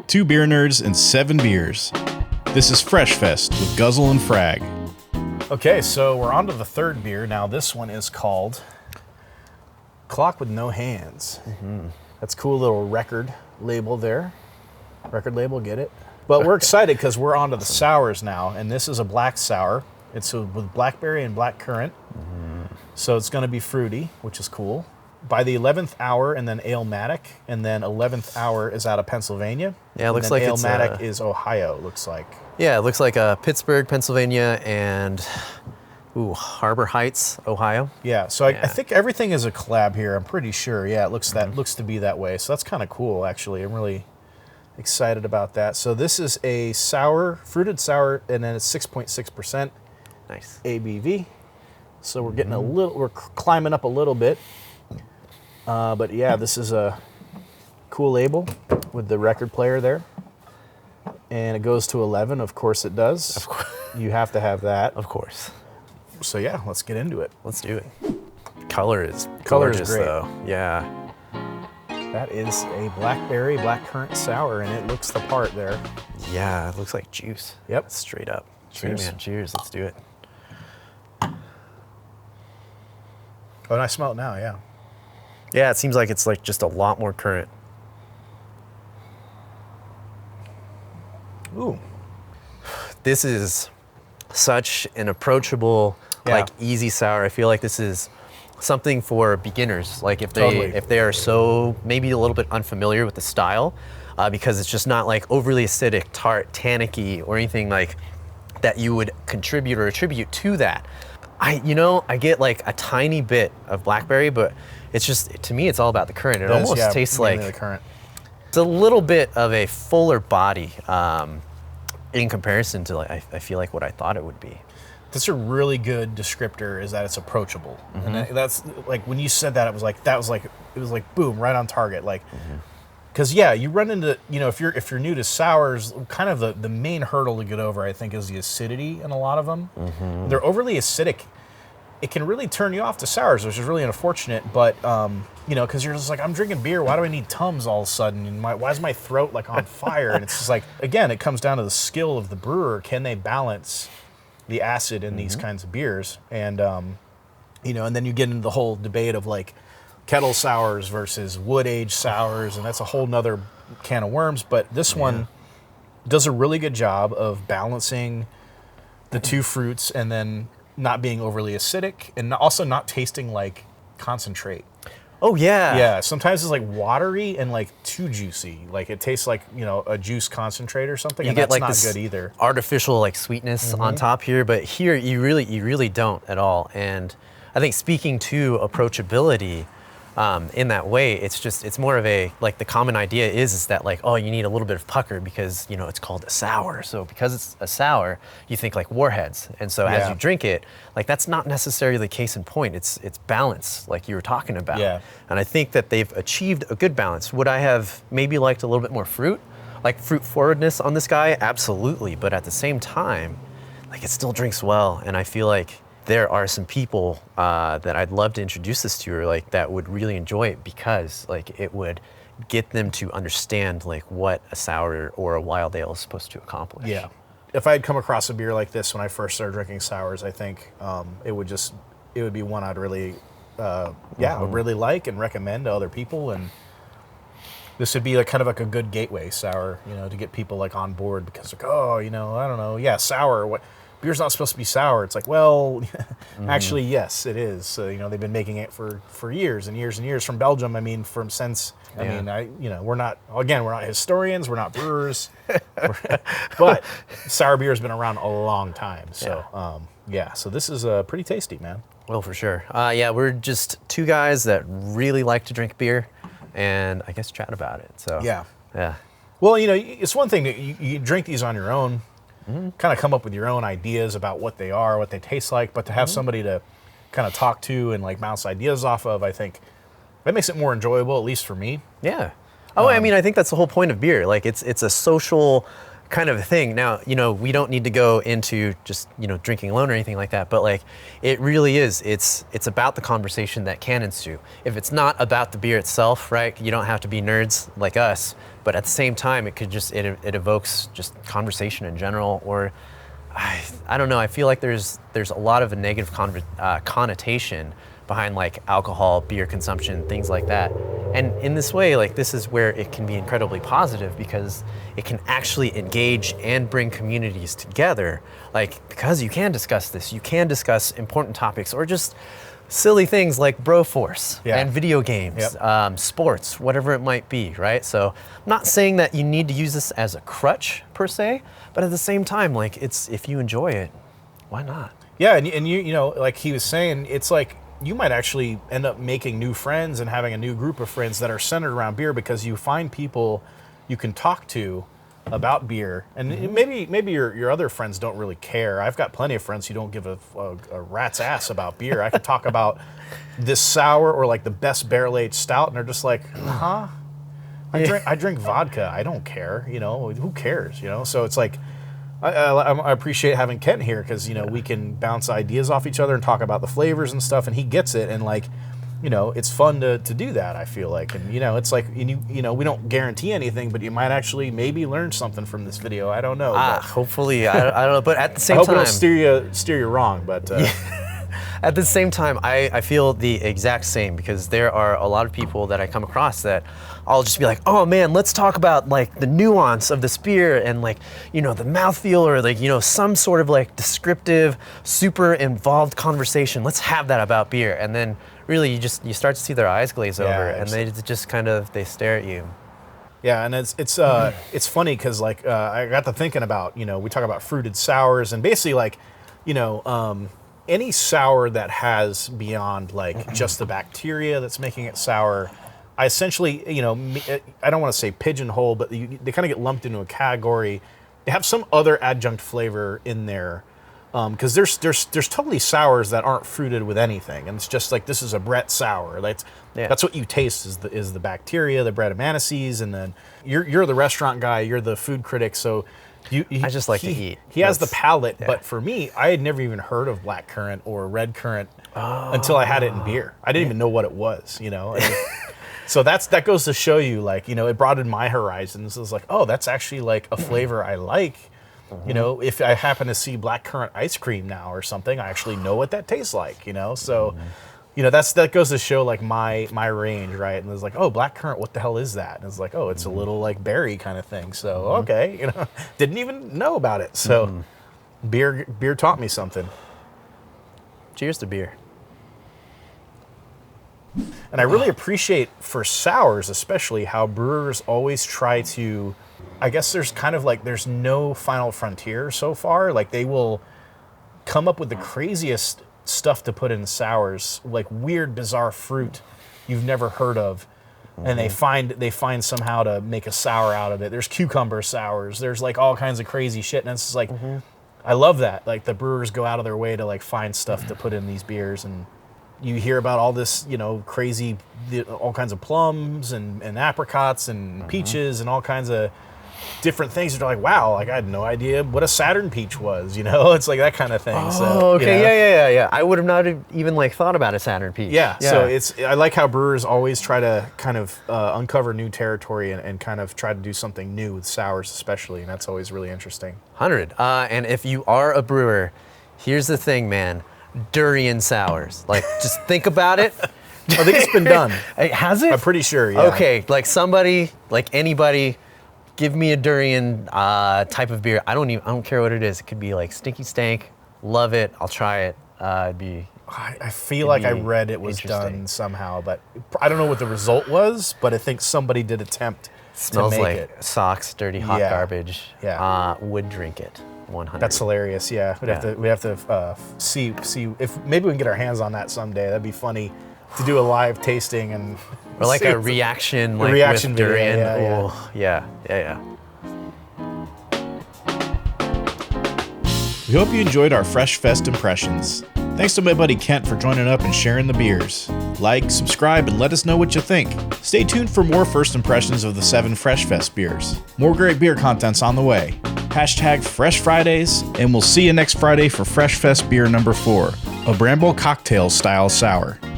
Two beer nerds and 7 beers. This is FreshFest with Guzzle and Frag. Okay, so we're on to the third beer. Now this one is called Clock with No Hands. That's a cool little record label there. Record label, get it? But we're excited because we're on to the sours now, and this is a black sour. It's with Blackberry and Black Currant. So it's going to be fruity, which is cool. By the 11th hour, and then AleMatic, and then 11th hour is out of Pennsylvania. Yeah, it looks like AleMatic is Ohio, it looks like. Yeah, it looks like Pittsburgh, Pennsylvania, and Harbor Heights, Ohio. Yeah, so I think everything is a collab here. I'm pretty sure. Yeah, it looks looks to be that way. So that's kind of cool, actually. I'm really excited about that. So this is a sour, fruited sour, and then it's 6.6%. Nice. ABV. So we're getting we're climbing up a little bit. But yeah, this is a cool label with the record player there. And it goes to 11, of course it does. Of course. You have to have that. Of course. So yeah, let's get into it. Let's do it. Color is gorgeous, great. Though. Yeah. That is a Blackberry Black Currant sour, and it looks the part there. Yeah, it looks like juice. Yep. Straight up. Cheers. Hey, man, cheers. Let's do it. Oh, and I smell it now, yeah. Yeah, it seems like it's like just a lot more currant. Ooh. This is such an approachable, like easy sour. I feel like this is something for beginners. Like if they are so maybe a little bit unfamiliar with the style, because it's just not like overly acidic, tart, tannicky, or anything like that you would contribute or attribute to that. I get like a tiny bit of blackberry, but it's just, to me, it's all about the currant. It almost tastes like the currant. It's a little bit of a fuller body in comparison to, like, I feel like what I thought it would be. That's a really good descriptor, is that it's approachable. And that's like, when you said that, it was like boom, right on target. Like, because you run into, if you're new to sours, kind of the main hurdle to get over, I think, is the acidity in a lot of them. They're overly acidic. It can really turn you off to sours, which is really unfortunate. But because you're just like, I'm drinking beer. Why do I need Tums all of a sudden? And why is my throat like on fire? And it's just like, again, it comes down to the skill of the brewer. Can they balance the acid in these kinds of beers? And and then you get into the whole debate of like kettle sours versus wood aged sours, and that's a whole nother can of worms. But this one does a really good job of balancing the two fruits, and then not being overly acidic, and also not tasting like concentrate. Oh yeah. Yeah, sometimes it's like watery and like too juicy. Like it tastes like, a juice concentrate or something, You and get that's like not this good either. artificial like sweetness on top here, but here you really don't at all. And I think speaking to approachability, in that way, it's more of a, like, the common idea is that like, oh, you need a little bit of pucker because, it's called a sour. So because it's a sour, you think like warheads. And so as you drink it, like, that's not necessarily the case in point. It's balance, like you were talking about. Yeah. And I think that they've achieved a good balance. Would I have maybe liked a little bit more fruit? Like fruit forwardness on this guy? Absolutely. But at the same time, like, it still drinks well. And I feel like there are some people that I'd love to introduce this to, or like that would really enjoy it, because like it would get them to understand like what a sour or a wild ale is supposed to accomplish. Yeah. If I had come across a beer like this when I first started drinking sours, I think it would be one I'd really, would really like and recommend to other people. And this would be like kind of like a good gateway sour, to get people like on board, because like, I don't know, sour, what? Beer's not supposed to be sour. It's like, well, actually, yes, it is. So, they've been making it for years and years and years from Belgium. I mean, we're not historians, we're not brewers, but sour beer has been around a long time. So, so this is pretty tasty, man. Well, for sure. We're just two guys that really like to drink beer and I guess chat about it. So, yeah. Well, it's one thing that you drink these on your own, kind of come up with your own ideas about what they are, what they taste like, but to have somebody to kind of talk to and like bounce ideas off of, I think that makes it more enjoyable, at least for me. Yeah. Oh, I mean, I think that's the whole point of beer. Like, it's a social kind of a thing. Now, we don't need to go into just, drinking alone or anything like that, but like it really is, it's about the conversation that can ensue. If it's not about the beer itself, right, you don't have to be nerds like us, but at the same time, it could just, it evokes just conversation in general, or I don't know, I feel like there's a lot of a negative connotation behind like alcohol, beer consumption, things like that. And in this way, like this is where it can be incredibly positive because it can actually engage and bring communities together. Like, because you can discuss this, you can discuss important topics or just silly things like Broforce and video games, sports, whatever it might be, right? So I'm not saying that you need to use this as a crutch per se, but at the same time, like if you enjoy it, why not? Yeah, and you know, like he was saying, it's like you might actually end up making new friends and having a new group of friends that are centered around beer because you find people you can talk to about beer. And maybe your other friends don't really care. I've got plenty of friends who don't give a rat's ass about beer. I could talk about this sour or like the best barrel-aged stout, and they're just like, huh? I drink vodka. I don't care. Who cares? So it's like, I appreciate having Kent here because we can bounce ideas off each other and talk about the flavors and stuff, and he gets it, and like, it's fun to do that. I feel like, and it's like we don't guarantee anything, but you might actually maybe learn something from this video. I don't know. Hopefully, I don't know, but at the same time, I hope I don't steer you wrong, but. At the same time, I feel the exact same because there are a lot of people that I come across that I'll just be like, oh man, let's talk about like the nuance of this beer and like, the mouthfeel or like, some sort of like descriptive, super involved conversation. Let's have that about beer. And then really you start to see their eyes glaze over and they just they stare at you. Yeah, and it's funny because like I got to thinking about, we talk about fruited sours and basically like, any sour that has beyond like just the bacteria that's making it sour, I essentially, I don't want to say pigeonhole, but they kind of get lumped into a category. They have some other adjunct flavor in there, because there's totally sours that aren't fruited with anything, and it's just like this is a Brett sour. That's what you taste is the bacteria, the Brettanomyces, and then you're the restaurant guy, you're the food critic, so. I just like to eat. He has the palate, but for me, I had never even heard of black currant or red currant until I had it in beer. I didn't even know what it was, And so that goes to show you, like, it broadened my horizons. It was like, oh, that's actually like a flavor I like. If I happen to see black currant ice cream now or something, I actually know what that tastes like. So. That goes to show like my range, right? And it's like, oh, black currant, what the hell is that? And it's like, oh, it's a little like berry kind of thing. So okay, didn't even know about it. So beer taught me something. Cheers to beer. And I really appreciate for sours, especially how brewers always try to. I guess there's kind of like there's no final frontier so far. Like they will come up with the craziest stuff to put in sours, like weird, bizarre fruit you've never heard of, and they find somehow to make a sour out of it. There's cucumber sours. There's like all kinds of crazy shit, and it's just like I love that. Like the brewers go out of their way to like find stuff to put in these beers, and you hear about all this, crazy, all kinds of plums and apricots and peaches and all kinds of different things. You're like, wow, like I had no idea what a Saturn peach was, It's like that kind of thing. Oh, okay, yeah. I would have not even like thought about a Saturn peach. Yeah. So I like how brewers always try to kind of uncover new territory and kind of try to do something new with sours especially, and that's always really interesting. 100. And if you are a brewer, here's the thing, man, durian sours. Like, just think about it. I think it's been done. Has it? I'm pretty sure, yeah. Okay, like somebody, like anybody, give me a durian type of beer. I don't care what it is. It could be like Stinky Stank. Love it. I'll try it. I feel like I read it was done somehow, but I don't know what the result was. But I think somebody did attempt Smells to make like it. Socks, dirty hot garbage. Yeah. Would drink it. 100. That's hilarious. Yeah. We'd have to see if maybe we can get our hands on that someday. That'd be funny to do a live tasting and. Or like a reaction, like with durian. Yeah. We hope you enjoyed our FreshFest impressions. Thanks to my buddy Kent for joining up and sharing the beers. Like, subscribe, and let us know what you think. Stay tuned for more first impressions of the 7 FreshFest beers. More great beer content's on the way. Hashtag Fresh Fridays, and we'll see you next Friday for FreshFest beer number 4, a Bramble cocktail style sour.